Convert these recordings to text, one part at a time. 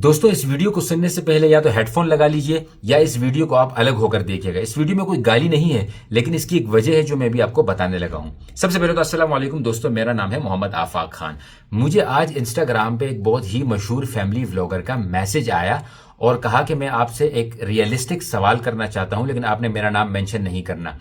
دوستوں اس ویڈیو کو سننے سے پہلے یا تو ہیڈ فون لگا لیجئے یا اس ویڈیو کو آپ الگ ہو کر دیکھیے گا۔ اس ویڈیو میں کوئی گالی نہیں ہے لیکن اس کی ایک وجہ ہے جو میں بھی آپ کو بتانے لگا ہوں۔ سب سے پہلے تو السلام علیکم دوستوں، میرا نام ہے محمد آفاق خان۔ مجھے آج انسٹاگرام پہ ایک بہت ہی مشہور فیملی ولاگر کا میسج آیا اور کہا کہ میں آپ سے ایک ریئلسٹک سوال کرنا چاہتا ہوں لیکن آپ نے میرا نام مینشن نہیں کرنا۔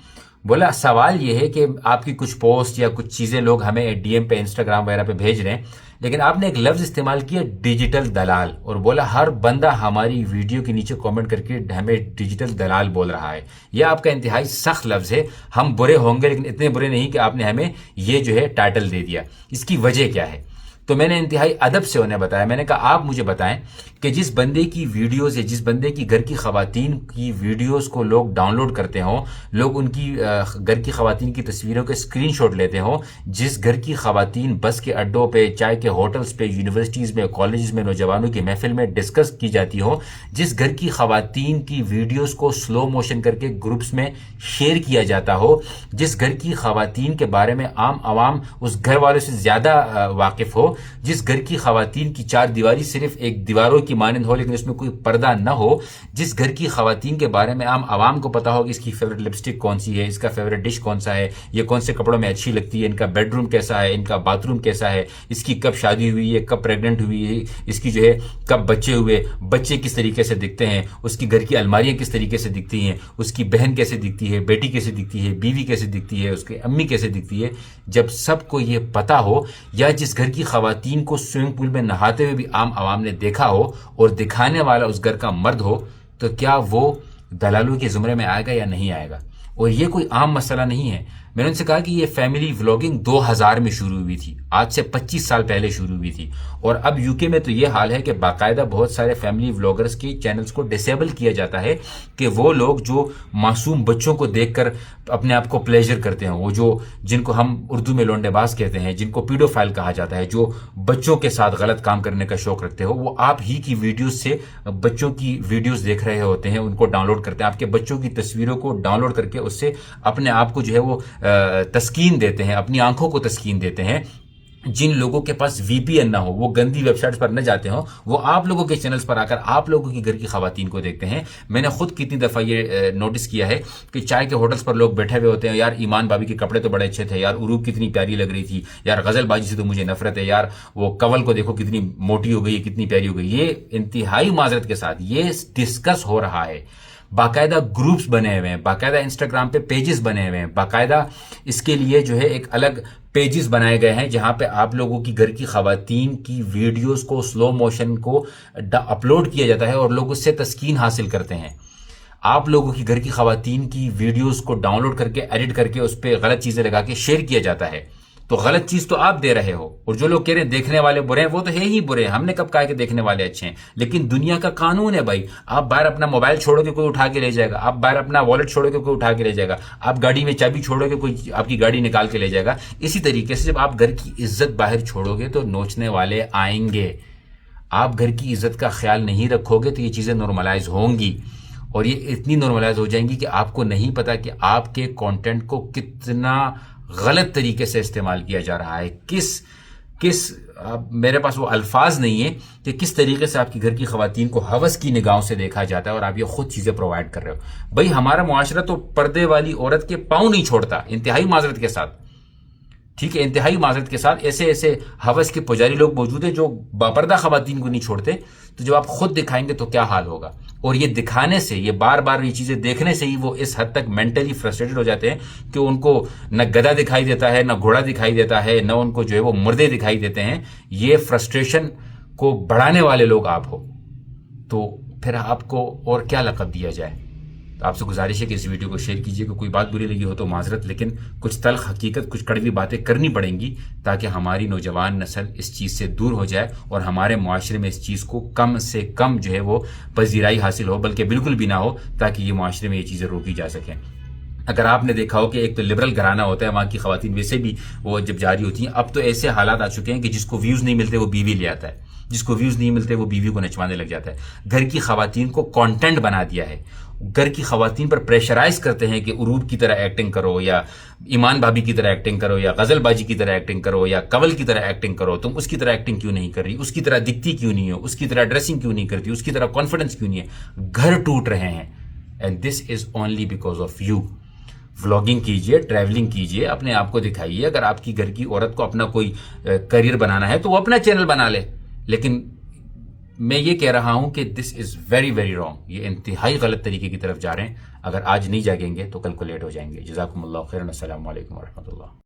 بولا سوال یہ ہے کہ آپ کی کچھ پوسٹ یا کچھ چیزیں لوگ ہمیں ڈی ایم پہ انسٹاگرام وغیرہ پہ بھیج رہے ہیں لیکن آپ نے ایک لفظ استعمال کیا ڈیجیٹل دلال، اور بولا ہر بندہ ہماری ویڈیو کے نیچے کامنٹ کر کے ہمیں ڈیجیٹل دلال بول رہا ہے۔ یہ آپ کا انتہائی سخت لفظ ہے، ہم برے ہوں گے لیکن اتنے برے نہیں کہ آپ نے ہمیں یہ جو ہے ٹائٹل دے دیا۔ اس کی وجہ کیا ہے؟ تو میں نے انتہائی ادب سے انہیں بتایا، میں نے کہا آپ مجھے بتائیں کہ جس بندے کی ویڈیوز یا جس بندے کی گھر کی خواتین کی ویڈیوز کو لوگ ڈاؤن لوڈ کرتے ہوں، لوگ ان کی گھر کی خواتین کی تصویروں کے اسکرین شاٹ لیتے ہوں، جس گھر کی خواتین بس کے اڈوں پہ، چائے کے ہوٹلز پہ، یونیورسٹیز میں، کالجز میں، نوجوانوں کی محفل میں ڈسکس کی جاتی ہوں، جس گھر کی خواتین کی ویڈیوز کو سلو موشن کر کے گروپس میں شیئر کیا جاتا ہو، جس گھر کی خواتین کے بارے میں عام عوام اس گھر والوں سے زیادہ واقف ہو، جس گھر کی خواتین کی چار دیواری صرف ایک دیواروں کی مانند ہو لیکن اس میں کوئی پردہ نہ ہو، جس گھر کی خواتین کے بارے میں عام عوام کو پتا ہو کہ اس کی فیوریٹ لپسٹک کون سی ہے، اس کا فیوریٹ ڈش کون سا ہے، یہ کون سے کپڑوں میں اچھی لگتی ہے، ان کا بیڈ روم کیسا ہے، ان کا باتھ روم کیسا ہے، اس کی کب شادی ہوئی ہے، کب پریگننٹ ہوئی ہے، اس کی جو ہے کب بچے ہوئے، بچے کس طریقے سے دکھتے ہیں، اس کی گھر کی الماریاں کس طریقے سے دکھتی ہیں، اس کی بہن کیسے دکھتی ہے، بیٹی کیسے دکھتی ہے، بیوی کیسے دکھتی ہے، اس کی امی کیسے دکھتی ہے، جب سب کو یہ پتا ہو، یا جس گھر کی خواتین کو سوئمنگ پول میں نہاتے ہوئے بھی عام عوام نے دیکھا ہو اور دکھانے والا اس گھر کا مرد ہو، تو کیا وہ دلالوں کے زمرے میں آئے گا یا نہیں آئے گا؟ اور یہ کوئی عام مسئلہ نہیں ہے۔ میں نے ان سے کہا کہ یہ فیملی ولاگنگ 2000 میں شروع ہوئی تھی، آج سے 25 سال پہلے شروع ہوئی تھی، اور اب یو کے میں تو یہ حال ہے کہ باقاعدہ بہت سارے فیملی ولاگرز کی چینلز کو ڈسیبل کیا جاتا ہے کہ وہ لوگ جو معصوم بچوں کو دیکھ کر اپنے آپ کو پلیجر کرتے ہیں، وہ جن کو ہم اردو میں لونڈے باز کہتے ہیں، جن کو پیڈو فائل کہا جاتا ہے، جو بچوں کے ساتھ غلط کام کرنے کا شوق رکھتے ہو، وہ آپ ہی کی ویڈیوز سے بچوں کی ویڈیوز دیکھ رہے ہوتے ہیں، ان کو ڈاؤن لوڈ کرتے ہیں، آپ کے بچوں کی تصویروں کو ڈاؤن لوڈ کر کے اس سے اپنے آپ کو جو ہے وہ تسکین دیتے ہیں، اپنی آنکھوں کو تسکین دیتے ہیں۔ جن لوگوں کے پاس وی پی این نہ ہو، وہ گندی ویب سائٹس پر نہ جاتے ہوں، وہ آپ لوگوں کے چینلز پر آ کر آپ لوگوں کی گھر کی خواتین کو دیکھتے ہیں۔ میں نے خود کتنی دفعہ یہ نوٹس کیا ہے کہ چائے کے ہوٹلز پر لوگ بیٹھے ہوئے ہوتے ہیں، یار ایمان بھابی کے کپڑے تو بڑے اچھے تھے، یار عروب کتنی پیاری لگ رہی تھی، یار غزل باجی سے تو مجھے نفرت ہے، یار وہ کنول کو دیکھو کتنی موٹی ہو گئی، کتنی پیاری ہو گئی۔ یہ انتہائی معذرت کے ساتھ یہ ڈسکس ہو رہا ہے، باقاعدہ گروپس بنے ہوئے ہیں، باقاعدہ انسٹاگرام پہ پیجز بنے ہوئے ہیں، باقاعدہ اس کے لیے جو ہے ایک الگ پیجز بنائے گئے ہیں جہاں پہ آپ لوگوں کی گھر کی خواتین کی ویڈیوز کو سلو موشن کو اپلوڈ کیا جاتا ہے اور لوگ اس سے تسکین حاصل کرتے ہیں۔ آپ لوگوں کی گھر کی خواتین کی ویڈیوز کو ڈاؤن لوڈ کر کے ایڈٹ کر کے اس پہ غلط چیزیں لگا کے شیئر کیا جاتا ہے، تو غلط چیز تو آپ دے رہے ہو، اور جو لوگ کہہ رہے ہیں دیکھنے والے برے ہیں، وہ تو ہے ہی برے ہیں، ہم نے کب کہا کہ دیکھنے والے اچھے ہیں؟ لیکن دنیا کا قانون ہے بھائی، آپ باہر اپنا موبائل چھوڑو گے کوئی اٹھا کے لے جائے گا، آپ باہر اپنا والٹ چھوڑو گے کوئی اٹھا کے لے جائے گا، آپ گاڑی میں چابی چھوڑو گے کوئی آپ کی گاڑی نکال کے لے جائے گا۔ اسی طریقے سے جب آپ گھر کی عزت باہر چھوڑو گے تو نوچنے والے آئیں گے۔ آپ گھر کی عزت کا خیال نہیں رکھو گے تو یہ چیزیں نارملائز ہوں گی، اور یہ اتنی نارملائز ہو جائیں گی کہ آپ کو نہیں پتا کہ آپ کے کانٹینٹ کو کتنا غلط طریقے سے استعمال کیا جا رہا ہے، میرے پاس وہ الفاظ نہیں ہیں کہ کس طریقے سے آپ کی گھر کی خواتین کو ہوس کی نگاہوں سے دیکھا جاتا ہے اور آپ یہ خود چیزیں پرووائڈ کر رہے ہو۔ بھائی ہمارا معاشرہ تو پردے والی عورت کے پاؤں نہیں چھوڑتا، انتہائی معذرت کے ساتھ، ٹھیک ہے، انتہائی معذرت کے ساتھ ایسے ہوس کے پجاری لوگ موجود ہیں جو باپردہ خواتین کو نہیں چھوڑتے، تو جب آپ خود دکھائیں گے تو کیا حال ہوگا؟ اور یہ دکھانے سے، یہ بار بار یہ چیزیں دیکھنے سے ہی وہ اس حد تک مینٹلی فرسٹریٹڈ ہو جاتے ہیں کہ ان کو نہ گدھا دکھائی دیتا ہے، نہ گھوڑا دکھائی دیتا ہے، نہ ان کو جو ہے وہ مردے دکھائی دیتے ہیں۔ یہ فرسٹریشن کو بڑھانے والے لوگ آپ ہو، تو پھر آپ کو اور کیا لقب دیا جائے؟ تو آپ سے گزارش ہے کہ اس ویڈیو کو شیئر کیجیے کہ کوئی بات بری لگی ہو تو معذرت، لیکن کچھ تلخ حقیقت، کچھ کڑوی باتیں کرنی پڑیں گی تاکہ ہماری نوجوان نسل اس چیز سے دور ہو جائے اور ہمارے معاشرے میں اس چیز کو کم سے کم جو ہے وہ پذیرائی حاصل ہو، بلکہ بالکل بھی نہ ہو، تاکہ یہ معاشرے میں یہ چیزیں روکی جا سکیں۔ اگر آپ نے دیکھا ہو کہ ایک تو لبرل گھرانہ ہوتا ہے، وہاں کی خواتین ویسے بھی وہ جب جاری ہوتی ہیں، اب تو ایسے حالات آ چکے ہیں کہ جس کو ویوز نہیں ملتے وہ بیوی لے آتا ہے، جس کو ویوز نہیں ملتے وہ بیوی کو نچوانے لگ جاتا ہے. گھر کی خواتین کو کانٹینٹ بنا دیا ہے. گھر کی خواتین پر پریشرائز کرتے ہیں کہ عروب کی طرح ایکٹنگ کرو, یا ایمان بھابی کی طرح ایکٹنگ کرو, یا غزل باجی کی طرح ایکٹنگ کرو, یا کنول کی طرح ایکٹنگ کرو. تم اس کی طرح ایکٹنگ کیوں نہیں کر رہی, اس کی طرح دکھتی کیوں نہیں ہو, اس کی طرح ڈریسنگ کیوں نہیں کرتی, اس کی طرح کانفیڈنس کیوں نہیں ہے. گھر ٹوٹ رہے ہیں, and this is only because of you. Vlogging کیجئے, ٹریولنگ کیجئے, اپنے آپ کو دکھائیے. اگر آپ کی گھر کی عورت کو اپنا کوئی کریئر بنانا ہے تو وہ اپنا چینل بنا لے, لیکن میں یہ کہہ رہا ہوں کہ دس از ویری ویری رانگ. یہ انتہائی غلط طریقے کی طرف جا رہے ہیں. اگر آج نہیں جاگیں گے تو کل کو لیٹ ہو جائیں گے. جزاکم اللہ خیرا. السلام علیکم ورحمۃ اللہ.